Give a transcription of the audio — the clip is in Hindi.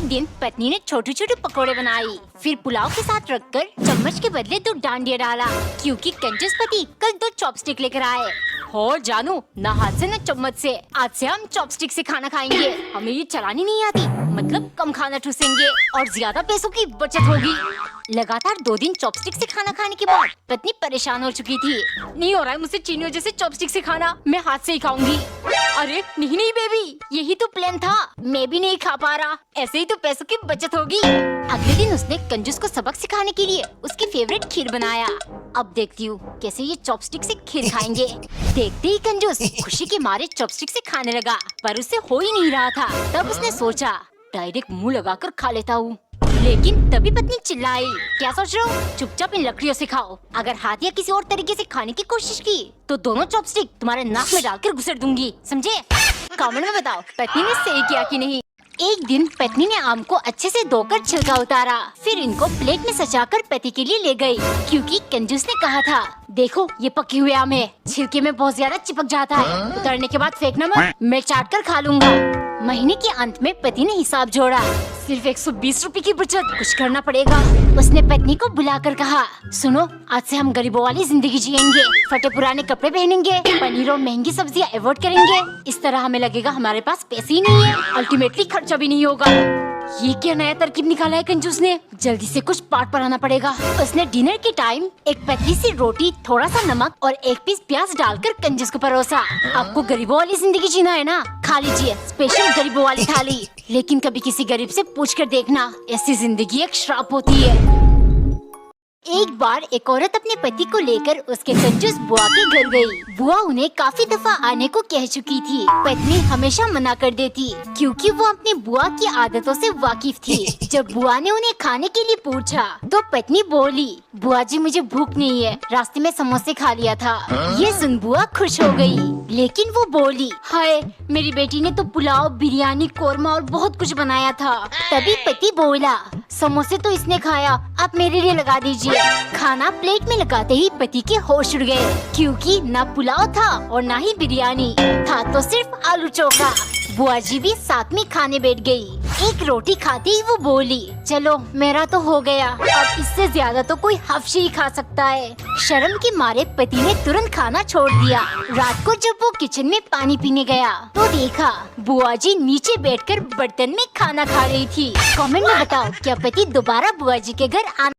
एक दिन पत्नी ने छोटे छोटे पकोड़े बनाई, फिर पुलाव के साथ रखकर चम्मच के बदले 2 डांडिया डाला, क्योंकि कंजूस पति कल 2 चॉपस्टिक लेकर आए। हो जानू, ना हाथ से न चम्मच से, आज से हम चॉपस्टिक से खाना खाएंगे। हमें ये चलानी नहीं आती, मतलब कम खाना ठूसेंगे और ज्यादा पैसों की बचत होगी। लगातार 2 दिन चॉपस्टिक से खाना खाने के बाद पत्नी परेशान हो चुकी थी। नहीं हो रहा है मुझसे चीनियों जैसे चॉपस्टिक से खाना, मैं हाथ से ही खाऊंगी। अरे नहीं नहीं बेबी, यही तो प्लान था, मैं भी नहीं खा पा रहा, ऐसे ही तो पैसों की बचत होगी। अगले दिन उसने कंजूस को सबक सिखाने के लिए उसकी फेवरेट खीर बनाया। अब देखती हूँ कैसे ये चॉपस्टिक से खीर खाएंगे। देखते ही कंजूस खुशी के मारे चॉपस्टिक से खाने लगा, पर उससे हो ही नहीं रहा था। तब उसने सोचा डायरेक्ट मुंह लगाकर खा लेता हूँ, लेकिन तभी पत्नी चिल्लाई, क्या सोच रहे हो, चुपचाप इन लकड़ियों से खाओ। अगर हाथ या किसी और तरीके से खाने की कोशिश की तो दोनों चॉपस्टिक तुम्हारे नाक में डालकर घुसेड़ दूंगी, समझे? कमेंट में बताओ पत्नी ने सही किया कि नहीं। एक दिन पत्नी ने आम को अच्छे से धोकर छिलका उतारा, फिर इनको प्लेट में सजाकर पति के लिए ले गई, क्योंकि कंजूस ने कहा था देखो ये पके हुए आम है, छिलके में बहुत ज्यादा चिपक जाता है, उतारने के बाद फेंकना मत, मैं चाट कर खा लूंगा। महीने के अंत में पति ने हिसाब जोड़ा, सिर्फ 120 रुपए की बचत, कुछ करना पड़ेगा। उसने पत्नी को बुलाकर कहा, सुनो आज से हम गरीबों वाली जिंदगी जिएंगे, फटे पुराने कपड़े पहनेंगे, पनीर और महंगी सब्जियां अवॉइड करेंगे। इस तरह हमें लगेगा हमारे पास पैसे ही नहीं है, अल्टीमेटली खर्चा भी नहीं होगा। ये क्या नया तरकीब निकाला है कंजूस ने, जल्दी से कुछ पाठ पढ़ाना पड़ेगा। उसने डिनर के टाइम एक पतली सी रोटी, थोड़ा सा नमक और 1 पीस प्याज डालकर कंजूस को परोसा। आपको गरीबों वाली जिंदगी जीना है ना, खा लीजिए स्पेशल गरीबों वाली थाली, लेकिन कभी किसी गरीब से पूछ कर देखना, ऐसी जिंदगी एक श्राप होती है। एक बार एक औरत अपने पति को लेकर उसके कंजूस बुआ के घर गई। बुआ उन्हें काफी दफा आने को कह चुकी थी, पत्नी हमेशा मना कर देती, क्योंकि वो अपनी बुआ की आदतों से वाकिफ थी। जब बुआ ने उन्हें खाने के लिए पूछा तो पत्नी बोली, बुआ जी मुझे भूख नहीं है, रास्ते में समोसे खा लिया था। ये सुन बुआ खुश हो गई, लेकिन वो बोली, हाय मेरी बेटी ने तो पुलाव, बिरयानी, कोरमा और बहुत कुछ बनाया था। तभी पति बोला, समोसे तो इसने खाया, आप मेरे लिए लगा दीजिए। खाना प्लेट में लगाते ही पति के होश उड़ गए, क्योंकि ना पुलाव था और ना ही बिरयानी था, तो सिर्फ आलू चोखा। बुआ जी भी साथ में खाने बैठ गई। एक रोटी खाते ही वो बोली, चलो मेरा तो हो गया, अब इससे ज्यादा तो कोई हफ्शी ही खा सकता है। शर्म के मारे पति ने तुरंत खाना छोड़ दिया। रात को जब वो किचन में पानी पीने गया तो देखा बुआ जी नीचे बैठकर बर्तन में खाना खा रही थी। कमेंट में बताओ क्या पति दोबारा बुआ जी के घर आना